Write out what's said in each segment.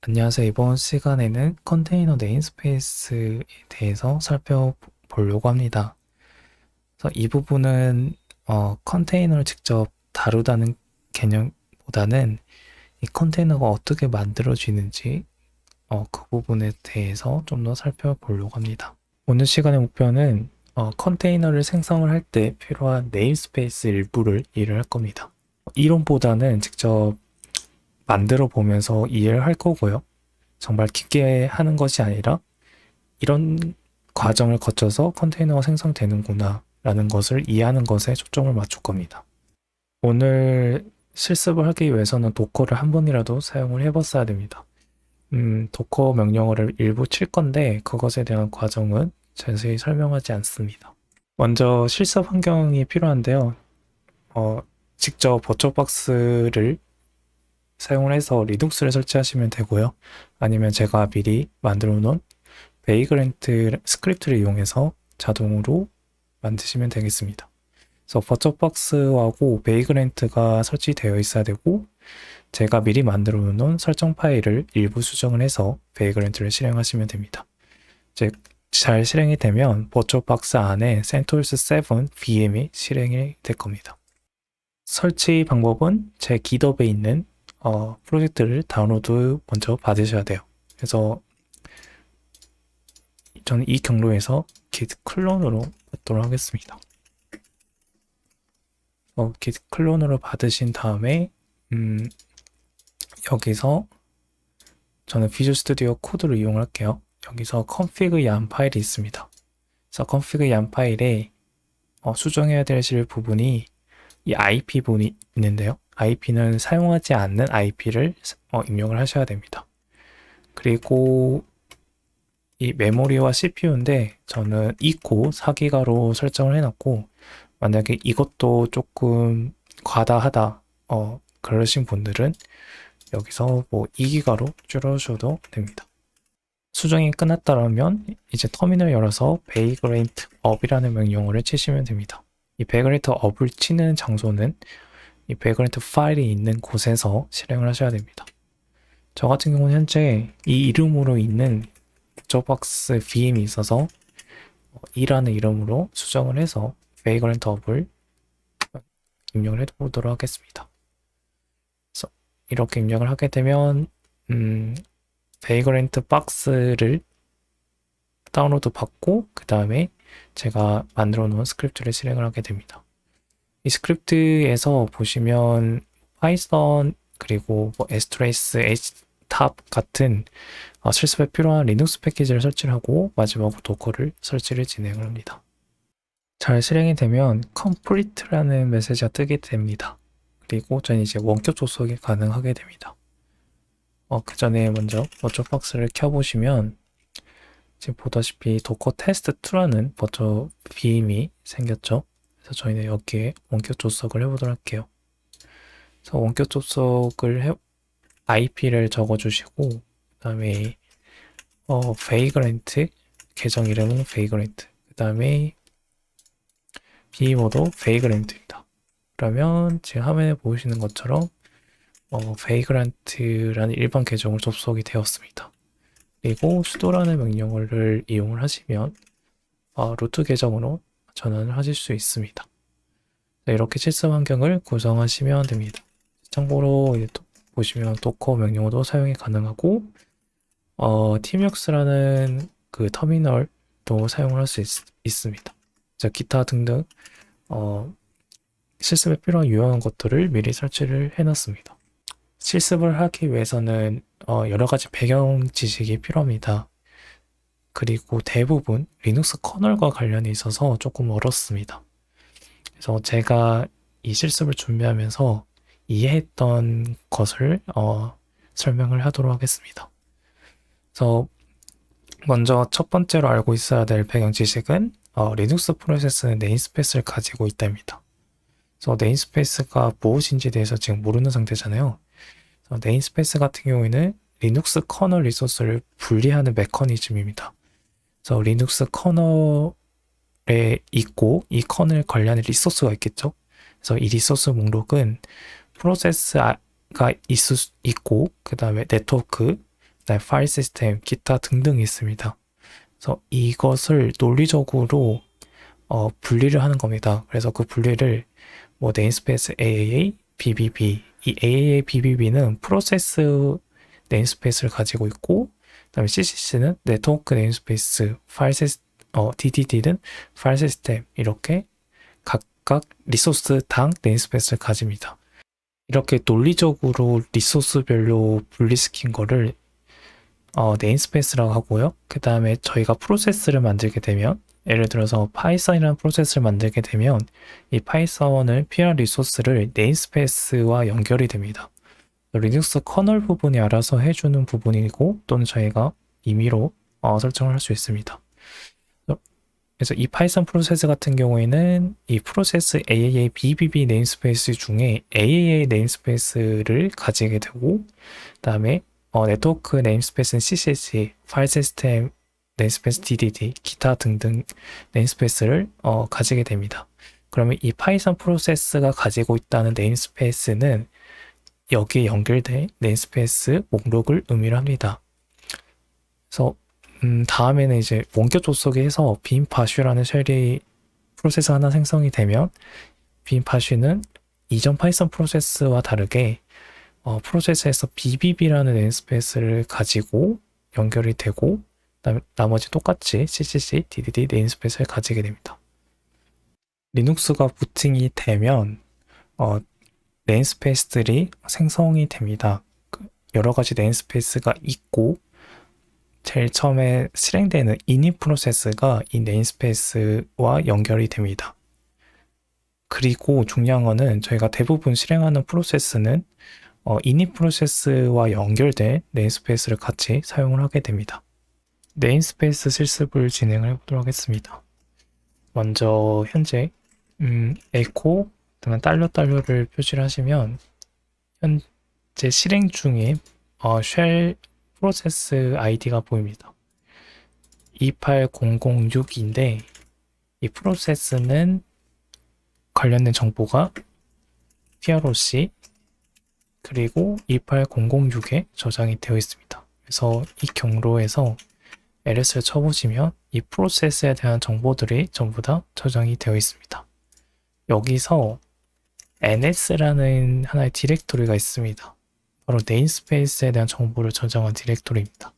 안녕하세요. 이번 시간에는 컨테이너 네임스페이스에 대해서 살펴보려고 합니다. 그래서 이 부분은 컨테이너를 직접 다루다는 개념보다는 이 컨테이너가 어떻게 만들어지는지 그 부분에 대해서 좀 더 살펴보려고 합니다. 오늘 시간의 목표는 컨테이너를 생성을 할 때 필요한 네임스페이스 일부를 이해를 할 겁니다. 이론보다는 직접 만들어 보면서 이해를 할 거고요. 정말 깊게 하는 것이 아니라 이런 과정을 거쳐서 컨테이너가 생성되는구나 라는 것을 이해하는 것에 초점을 맞출 겁니다. 오늘 실습을 하기 위해서는 도커를 한 번이라도 사용을 해봤어야 됩니다. 도커 명령어를 일부 칠 건데 그것에 대한 과정은 자세히 설명하지 않습니다. 먼저 실습 환경이 필요한데요. 직접 버추얼박스를 사용을 해서 리눅스를 설치하시면 되고요. 아니면 제가 미리 만들어 놓은 베이그렌트 스크립트를 이용해서 자동으로 만드시면 되겠습니다. 그래서 버처박스하고 베이그렌트가 설치되어 있어야 되고 제가 미리 만들어 놓은 설정 파일을 일부 수정을 해서 베이그렌트를 실행하시면 됩니다. 이제 잘 실행이 되면 버처박스 안에 CentOS 7 VM이 실행이 될 겁니다. 설치 방법은 제 깃허브에 있는 프로젝트를 다운로드 먼저 받으셔야 돼요. 그래서 저는 이 경로에서 git 클론으로 받도록 하겠습니다. git 클론으로 받으신 다음에 여기서 저는 비주얼 스튜디오 코드를 이용할게요. 여기서 config yam 파일이 있습니다. 그래서 config yam 파일에 수정해야 되실 부분이 이 IP 부분이 있는데요. IP는 사용하지 않는 IP를 입력을 하셔야 됩니다. 그리고 이 메모리와 CPU인데 저는 2코 4기가로 설정을 해놨고 만약에 이것도 조금 과다하다 그러신 분들은 여기서 뭐 2기가로 줄여주셔도 됩니다. 수정이 끝났다면 이제 터미널 열어서 vagrant up이라는 명령어를 치시면 됩니다. 이 vagrant up을 치는 장소는 이 vagrant 파일이 있는 곳에서 실행을 하셔야 됩니다. 저 같은 경우는 현재 이 이름으로 있는 버처박스 VM이 있어서 이라는 이름으로 수정을 해서 vagrant up을 입력을 해보도록 하겠습니다. 그래서 이렇게 입력을 하게 되면 vagrant 박스를 다운로드 받고 그 다음에 제가 만들어 놓은 스크립트를 실행을 하게 됩니다. 이 스크립트에서 보시면 파이썬 그리고 뭐 strace, htab 같은 실습에 필요한 리눅스 패키지를 설치를 하고 마지막으로 도커를 설치를 진행을 합니다. 잘 실행이 되면 complete라는 메시지가 뜨게 됩니다. 그리고 저는 이제 원격 접속이 가능하게 됩니다. 그 전에 먼저 버추얼박스를 켜보시면 지금 보다시피 도커 테스트2라는 버처 VM이 생겼죠. 그래서 저희는 여기에 원격 접속을 해보도록 할게요. 그래서 원격 접속을 IP를 적어주시고 그 다음에 vagrant 계정 이름은 vagrant 그 다음에 비밀번호 vagrant입니다. 그러면 지금 화면에 보이시는 것처럼 vagrant라는 일반 계정으로 접속이 되었습니다. 그리고 sudo라는 명령어를 이용을 하시면 루트 계정으로 전환을 하실 수 있습니다. 이렇게 실습 환경을 구성하시면 됩니다. 참고로 보시면 도커 명령어도 사용이 가능하고 tmux라는 그 터미널도 사용을 할 수 있습니다. 기타 등등 실습에 필요한 유용한 것들을 미리 설치를 해놨습니다. 실습을 하기 위해서는 여러 가지 배경 지식이 필요합니다. 그리고 대부분 리눅스 커널과 관련이 있어서 조금 어렵습니다. 그래서 제가 이 실습을 준비하면서 이해했던 것을 설명을 하도록 하겠습니다. 그래서 먼저 첫 번째로 알고 있어야 될 배경 지식은 리눅스 프로세스는 네임스페이스를 가지고 있답니다. 그래서 네임스페이스가 무엇인지에 대해서 지금 모르는 상태잖아요. 네임스페이스 같은 경우에는 리눅스 커널 리소스를 분리하는 메커니즘입니다. 그래서 리눅스 커널에 있고 이 커널 관련의 리소스가 있겠죠. 그래서 이 리소스 목록은 프로세스가 있고 그 다음에 네트워크, 그다음에 파일 시스템, 기타 등등이 있습니다. 그래서 이것을 논리적으로 분리를 하는 겁니다. 그래서 그 분리를 뭐 네임스페이스 AAA, BBB, 이 AAA, BBB는 프로세스 네임스페이스를 가지고 있고, 그다음에 CCC는 네트워크 네임스페이스, DDD는 파일 시스템, 이렇게 각각 리소스당 네임스페이스를 가집니다. 이렇게 논리적으로 리소스별로 분리시킨 거를 네임스페이스라고 하고요. 그 다음에 저희가 프로세스를 만들게 되면, 예를 들어서 파이썬이라는 프로세스를 만들게 되면 이 파이썬을 필요한 리소스를 네임스페이스와 연결이 됩니다. 리눅스 커널 부분이 알아서 해주는 부분이고, 또는 저희가 임의로 설정을 할 수 있습니다. 그래서 이 파이썬 프로세스 같은 경우에는 이 프로세스 AAA BBB 네임스페이스 중에 AAA 네임스페이스를 가지게 되고, 그 다음에 네트워크 네임스페이스는 CCC, 파일 시스템 네임스페이스 DDD, 기타 등등 네임스페이스를 가지게 됩니다. 그러면 이 파이썬 프로세스가 가지고 있다는 네임스페이스는 여기에 연결된 네임스페이스 목록을 의미를 합니다. 그래서 다음에는 이제 원격 조속에서 빈바쉬라는 쉘이 프로세스 하나 생성이 되면 빈바쉬는 이전 파이썬 프로세스와 다르게 프로세스에서 BBB라는 네임스페이스를 가지고 연결이 되고, 나머지 똑같이 CCC, DDD 네임스페이스를 가지게 됩니다. 리눅스가 부팅이 되면 네임스페이스들이 생성이 됩니다. 여러 가지 네임스페이스가 있고, 제일 처음에 실행되는 init 프로세스가 이 네임스페이스와 연결이 됩니다. 그리고 중요한 거는 저희가 대부분 실행하는 프로세스는 init 프로세스와 연결된 네임스페이스를 같이 사용을 하게 됩니다. 네임스페이스 실습을 진행을 해보도록 하겠습니다. 먼저 현재 에코 또는 달러를 표시를 하시면 현재 실행 중에 쉘 프로세스 아이디가 보입니다. 28006인데 이 프로세스는 관련된 정보가 PROC 그리고 28006에 저장이 되어 있습니다. 그래서 이 경로에서 LS를 쳐보시면 이 프로세스에 대한 정보들이 전부 다 저장이 되어 있습니다. 여기서 NS라는 하나의 디렉토리가 있습니다. 바로 네임스페이스에 대한 정보를 저장한 디렉토리입니다.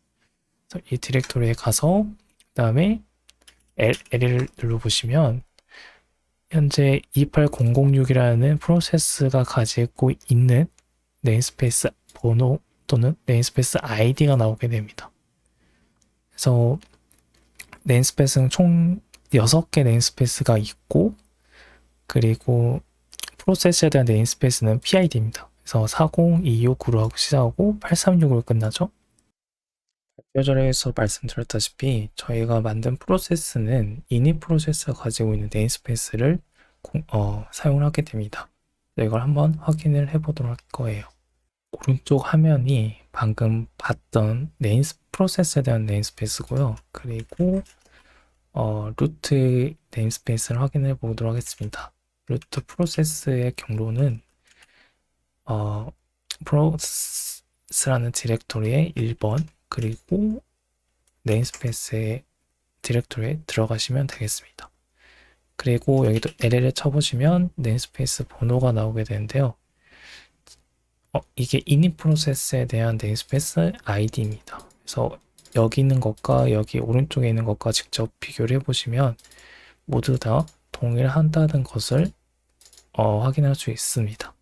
이 디렉토리에 가서 그 다음에 L을 눌러보시면 현재 28006이라는 프로세스가 가지고 있는 네임스페이스 번호 또는 네임스페이스 아이디가 나오게 됩니다. 그래서 네임스페이스는 총 6개 네임스페이스가 있고, 그리고 프로세스에 대한 네임스페이스는 PID입니다. 그래서 40259로 하고 시작하고 836으로 끝나죠. 발표자료에서 말씀드렸다시피 저희가 만든 프로세스는 init 프로세스가 가지고 있는 네임스페이스를 사용을 하게 됩니다. 이걸 한번 확인을 해보도록 할 거예요. 오른쪽 화면이 방금 봤던 프로세스에 대한 네임스페이스고요. 그리고 루트 네임스페이스를 확인해 보도록 하겠습니다. 루트 프로세스의 경로는 프로세스라는 디렉토리의 1번 그리고 네임스페이스의 디렉토리에 들어가시면 되겠습니다. 그리고 여기도 LL에 쳐보시면 네임스페이스 번호가 나오게 되는데요. 이게 init 프로세스에 대한 네임스페이스 아이디입니다. 그래서 여기 있는 것과 여기 오른쪽에 있는 것과 직접 비교를 해보시면 모두 다 동일한다는 것을 확인할 수 있습니다.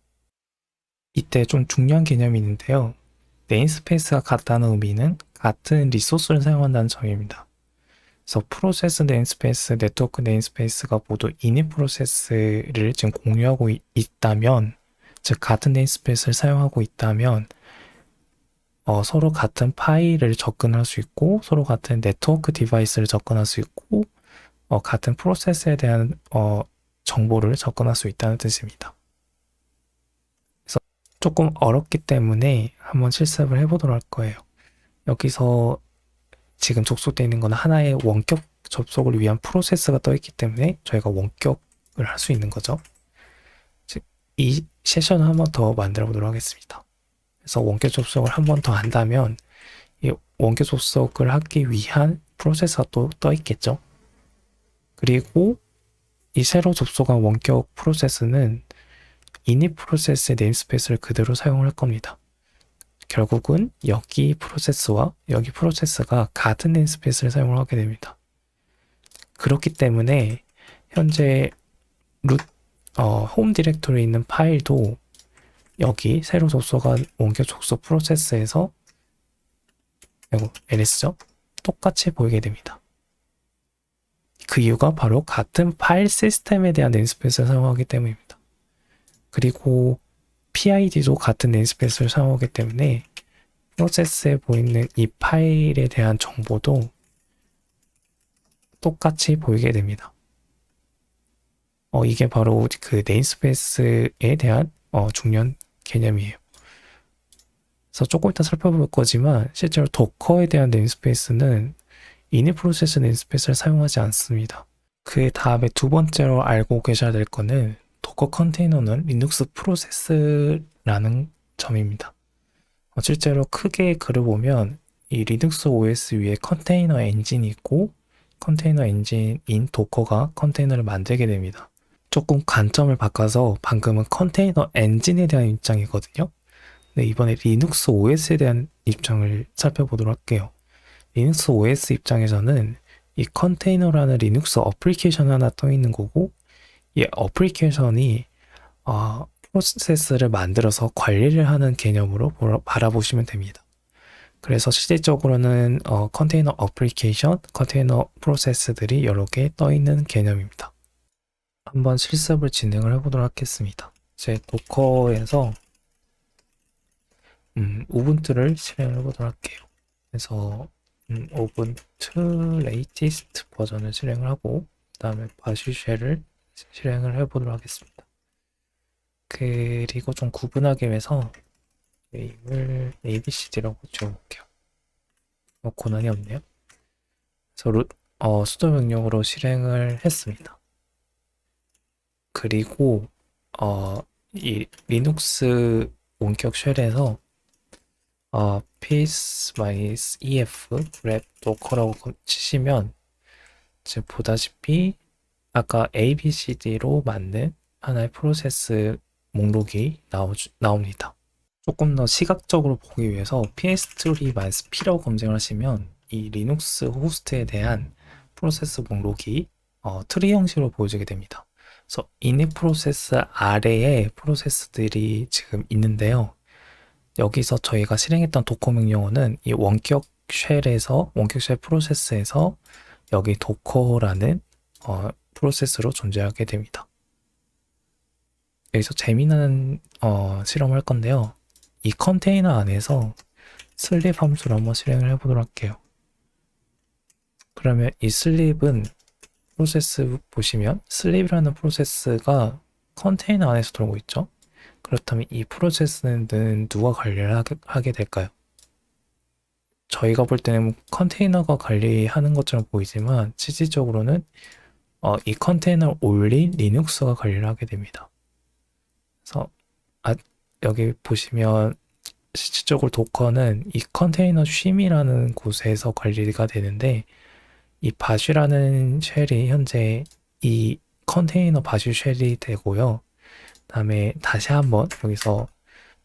이때 좀 중요한 개념이 있는데요. 네임스페이스가 같다는 의미는 같은 리소스를 사용한다는 점입니다. 그래서 프로세스 네임스페이스, 네트워크 네임스페이스가 모두 init 프로세스를 지금 공유하고 있다면, 즉 같은 네임스페이스를 사용하고 있다면 서로 같은 파일을 접근할 수 있고, 서로 같은 네트워크 디바이스를 접근할 수 있고, 같은 프로세스에 대한 정보를 접근할 수 있다는 뜻입니다. 그래서 조금 어렵기 때문에 한번 실습을 해보도록 할 거예요. 여기서 지금 접속되어 있는 건 하나의 원격 접속을 위한 프로세스가 떠 있기 때문에 저희가 원격을 할 수 있는 거죠. 이 세션을 한 번 더 만들어 보도록 하겠습니다. 그래서 원격 접속을 한 번 더 한다면 이 원격 접속을 하기 위한 프로세스가 또 떠 있겠죠. 그리고 이 새로 접속한 원격 프로세스는 init 프로세스의 네임스페이스를 그대로 사용할 겁니다. 결국은 여기 프로세스와 여기 프로세스가 같은 네임스페이스를 사용을 하게 됩니다. 그렇기 때문에 현재 홈 디렉토리에 있는 파일도 여기 새로 접속한 원격 접속 프로세스에서 LS죠? 똑같이 보이게 됩니다. 그 이유가 바로 같은 파일 시스템에 대한 네임스페이스를 사용하기 때문입니다. 그리고 PID도 같은 네임스페이스를 사용하기 때문에 프로세스에 보이는 이 파일에 대한 정보도 똑같이 보이게 됩니다. 이게 바로 그 네임스페이스에 대한 중요한 개념이에요. 그래서 조금 이따 살펴볼 거지만 실제로 도커에 대한 네임스페이스는 init 프로세스 네임스페이스를 사용하지 않습니다. 그 다음에 두 번째로 알고 계셔야 될 거는 도커 컨테이너는 리눅스 프로세스라는 점입니다. 실제로 크게 글을 보면 이 리눅스 OS 위에 컨테이너 엔진이 있고 컨테이너 엔진인 도커가 컨테이너를 만들게 됩니다. 조금 관점을 바꿔서 방금은 컨테이너 엔진에 대한 입장이거든요. 네, 이번에 리눅스 OS에 대한 입장을 살펴보도록 할게요. 리눅스 OS 입장에서는 이 컨테이너라는 리눅스 어플리케이션 하나 떠 있는 거고 이 어플리케이션이 프로세스를 만들어서 관리를 하는 개념으로 바라보시면 됩니다. 그래서 실질적으로는 컨테이너 어플리케이션, 컨테이너 프로세스들이 여러 개 떠 있는 개념입니다. 한번 실습을 진행을 해보도록 하겠습니다. 제 도커에서 우분투를 실행을 해보도록 할게요. 그래서 우분투 레이티스트 버전을 실행을 하고 그 다음에 바시쉘을 실행을 해보도록 하겠습니다. 그리고 좀 구분하기 위해서 네임을 ABCD라고 지어볼게요. 고난이 없네요. 그래서 수도 명령으로 실행을 했습니다. 그리고 이 리눅스 원격 쉘에서 peace-ef grep docker라고 치시면 지금 보다시피 아까 ABCD로 맞는 하나의 프로세스 목록이 나옵니다. 조금 더 시각적으로 보기 위해서 ps3-p라고 검색을 하시면 이 리눅스 호스트에 대한 프로세스 목록이 트리 형식으로 보여지게 됩니다. 그래서 init 프로세스 아래에 프로세스들이 지금 있는데요. 여기서 저희가 실행했던 도커 명령어는 이 원격 쉘 프로세스에서 여기 도커라는 프로세스로 존재하게 됩니다. 여기서 재미난 실험을 할 건데요. 이 컨테이너 안에서 슬립 함수를 한번 실행을 해보도록 할게요. 그러면 이 슬립은 프로세스 보시면 슬립이라는 프로세스가 컨테이너 안에서 돌고 있죠. 그렇다면 이 프로세스는 누가 관리를 하게 될까요? 저희가 볼 때는 컨테이너가 관리하는 것처럼 보이지만 실질적으로는 이 컨테이너를 올린 리눅스가 관리를 하게 됩니다. 그래서 여기 보시면 실질적으로 도커는 이 컨테이너 쉼이라는 곳에서 관리가 되는데 이 바쉬라는 쉘이 현재 이 컨테이너 바쉬 쉘이 되고요. 다음에 다시 한번 여기서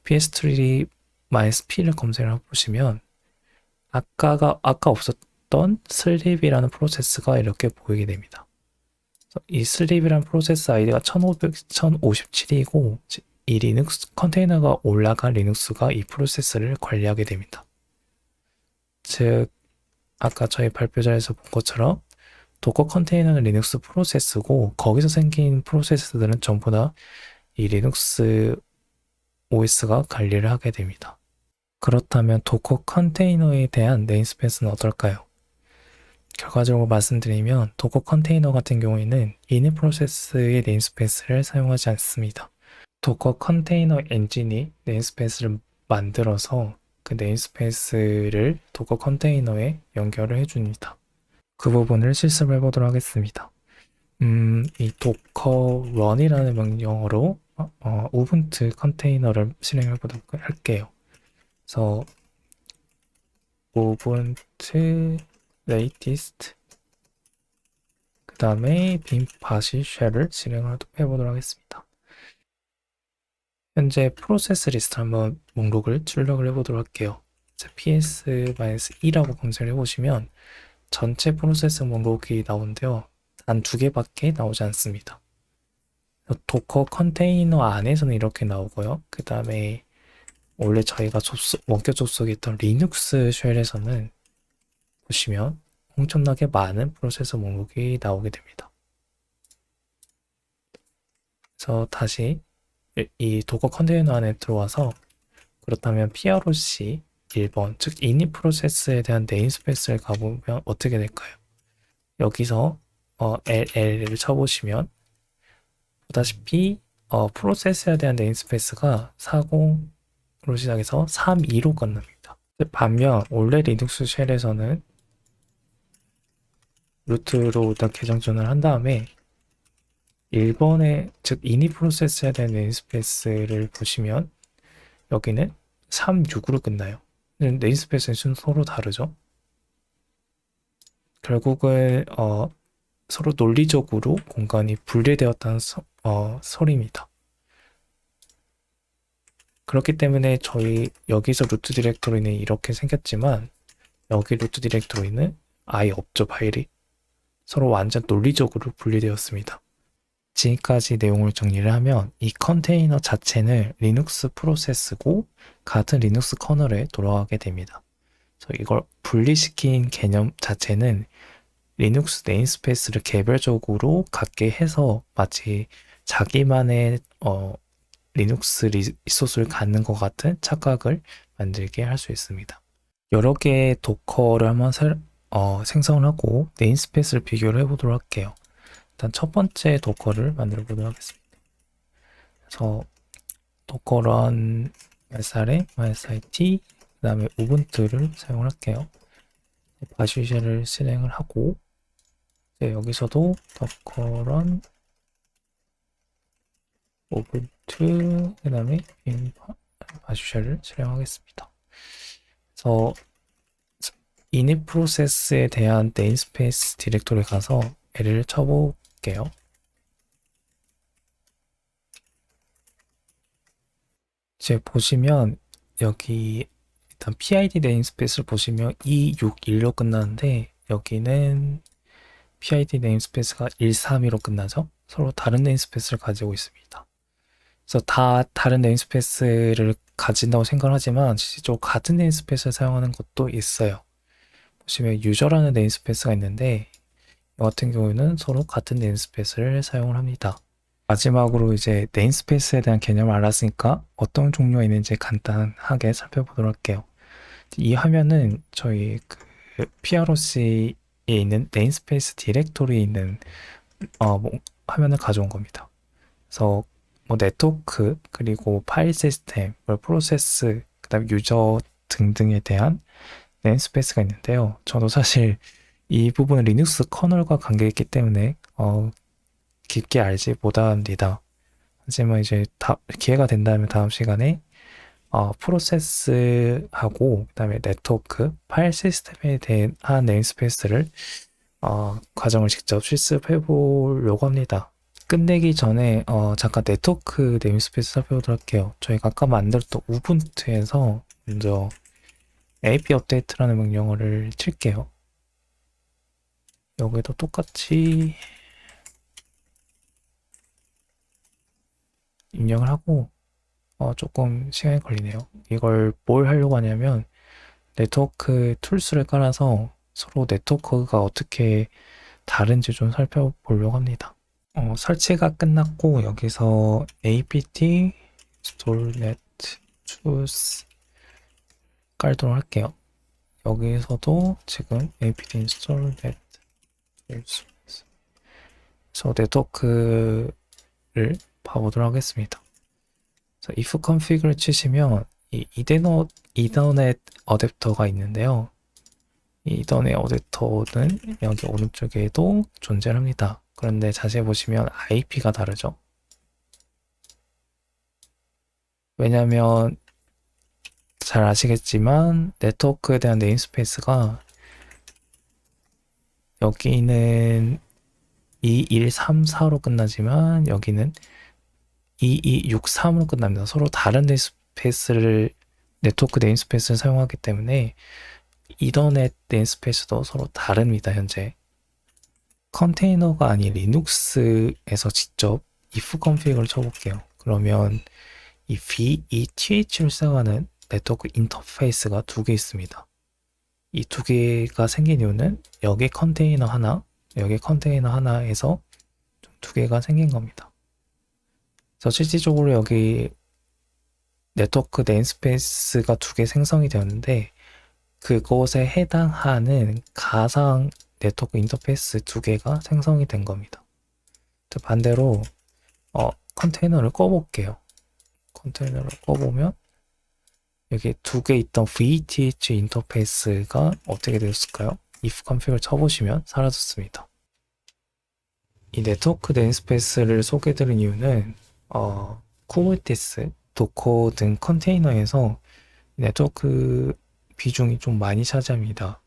ps3-p를 검색을 해보시면 아까 없었던 슬립이라는 프로세스가 이렇게 보이게 됩니다. 이 슬립이라는 프로세스 아이디가 1057이고 이 리눅스 컨테이너가 올라간 리눅스가 이 프로세스를 관리하게 됩니다. 즉 아까 저희 발표자에서 본 것처럼 도커 컨테이너는 리눅스 프로세스고 거기서 생긴 프로세스들은 전부 다 이 리눅스 OS가 관리를 하게 됩니다. 그렇다면 도커 컨테이너에 대한 네임스페이스는 어떨까요? 결과적으로 말씀드리면 도커 컨테이너 같은 경우에는 init 프로세스의 네임스페이스를 사용하지 않습니다. 도커 컨테이너 엔진이 네임스페이스를 만들어서 그 네임스페이스를 도커 컨테이너에 연결을 해줍니다. 그 부분을 실습을 해보도록 하겠습니다. 이 docker run이라는 명령어로 우분투 컨테이너를 실행해 보도록 할게요. 그래서 우분투 레이티스트 그 다음에 빔 바시 쉘을 실행을 해보도록 하겠습니다. 현재 프로세스 리스트 한번 목록을 출력을 해보도록 할게요. ps-e라고 검색을 해보시면 전체 프로세스 목록이 나오는데요. 단 2개밖에 나오지 않습니다. 도커 컨테이너 안에서는 이렇게 나오고요. 그 다음에 원래 저희가 원격 접속했던 리눅스 쉘에서는 보시면 엄청나게 많은 프로세서 목록이 나오게 됩니다. 그래서 다시 이 도커 컨테이너 안에 들어와서 그렇다면 PROC 1번, 즉 init 프로세스에 대한 네임스페이스를 가보면 어떻게 될까요? 여기서 LL을 쳐보시면 보다시피 프로세스에 대한 네임스페이스가 40으로 시작해서 32로 끝납니다. 반면 원래 리눅스 쉘에서는 루트로 일단 계정 전환을 한 다음에 1번에 즉 init 프로세스에 대한 네임스페이스를 보시면 여기는 36으로 끝나요. 네임스페이스는 서로 다르죠. 결국은 서로 논리적으로 공간이 분리되었다는 소리입니다. 그렇기 때문에 저희 여기서 루트 디렉토리는 이렇게 생겼지만 여기 루트 디렉토리는 아예 없죠. 파일이 서로 완전 논리적으로 분리되었습니다. 지금까지 내용을 정리를 하면 이 컨테이너 자체는 리눅스 프로세스고 같은 리눅스 커널에 돌아가게 됩니다. 그래서 이걸 분리시킨 개념 자체는 리눅스 네임스페이스를 개별적으로 갖게 해서 마치 자기만의 리눅스 리소스를 갖는 것 같은 착각을 만들게 할 수 있습니다. 여러 개의 도커를 한번 생성을 하고 네임스페이스를 비교를 해보도록 할게요. 일단 첫 번째 도커를 만들어 보도록 하겠습니다. 그래서 도커런 mysrt 그 다음에 우분투를 사용을 할게요. 바시쉘을 실행을 하고 여기서도 도커런 우분투 그 다음에 바시쉘을 실행하겠습니다. 그래서 init 프로세스에 대한 네임스페이스 디렉토리에 가서 L을 쳐볼게요. 이제 보시면 여기 일단 PID 네임스페이스를 보시면 261로 끝나는데 여기는 PID 네임스페이스가 132로 끝나죠. 서로 다른 네임스페이스를 가지고 있습니다. 그래서 다 다른 네임스페이스를 가진다고 생각을 하지만 실제로 같은 네임스페이스를 사용하는 것도 있어요. 보시면 유저라는 네임스페이스가 있는데 이 같은 경우에는 서로 같은 네임스페이스를 사용을 합니다. 마지막으로 이제 네임스페이스에 대한 개념을 알았으니까 어떤 종류가 있는지 간단하게 살펴보도록 할게요. 이 화면은 저희 그 PROC에 있는 네임스페이스 디렉토리에 있는 화면을 가져온 겁니다. 그래서 네트워크 그리고 파일 시스템, 프로세스, 그다음 유저 등등에 대한 네임스페이스가 있는데요. 저도 사실 이 부분은 리눅스 커널과 관계있기 때문에 깊게 알지 못합니다. 하지만 이제 기회가 된다면 다음 시간에 프로세스하고 그다음에 네트워크, 파일 시스템에 대한 네임스페이스를 과정을 직접 실습해 보려고 합니다. 끝내기 전에 잠깐 네트워크 네임스페이스 살펴보도록 할게요. 저희가 아까 만들었던 우분투에서 먼저 ap 업데이트라는 명령어를 칠게요. 여기도 똑같이 입력을 하고 조금 시간이 걸리네요. 이걸 뭘 하려고 하냐면 네트워크 툴스를 깔아서 서로 네트워크가 어떻게 다른지 좀 살펴보려고 합니다. 설치가 끝났고 여기서 apt installnet tools 깔도록 할게요. 여기서도 지금 apt installnet tools 그래서 네트워크를 봐보도록 하겠습니다. 그래서 if config를 치시면 이 이더넷 어댑터가 있는데요. 이 이더넷 어댑터는 여기 오른쪽에도 존재를 합니다. 그런데 자세히 보시면 IP가 다르죠. 왜냐하면 잘 아시겠지만 네트워크에 대한 네임스페이스가 여기는 2134로 끝나지만 여기는 2263으로 끝납니다. 서로 다른 네트워크 네임스페이스를 사용하기 때문에 이더넷 네임스페이스도 서로 다릅니다. 현재 컨테이너가 아닌 리눅스에서 직접 if config을 쳐볼게요. 그러면 이 VETH를 사용하는 네트워크 인터페이스가 두 개 있습니다. 이 두 개가 생긴 이유는 여기 컨테이너 하나, 여기 컨테이너 하나에서 두 개가 생긴 겁니다. 그래서 실질적으로 여기 네트워크 네임스페이스가 두 개 생성이 되었는데 그것에 해당하는 가상 네트워크 인터페이스 두 개가 생성이 된 겁니다. 또 반대로 컨테이너를 꺼볼게요. 컨테이너를 꺼보면 여기 두 개 있던 VTH 인터페이스가 어떻게 되었을까요? if config을 쳐보시면 사라졌습니다. 이 네트워크 네임스페이스를 소개해드린 이유는 쿠버네티스, 도커 등 컨테이너에서 네트워크 비중이 좀 많이 차지합니다.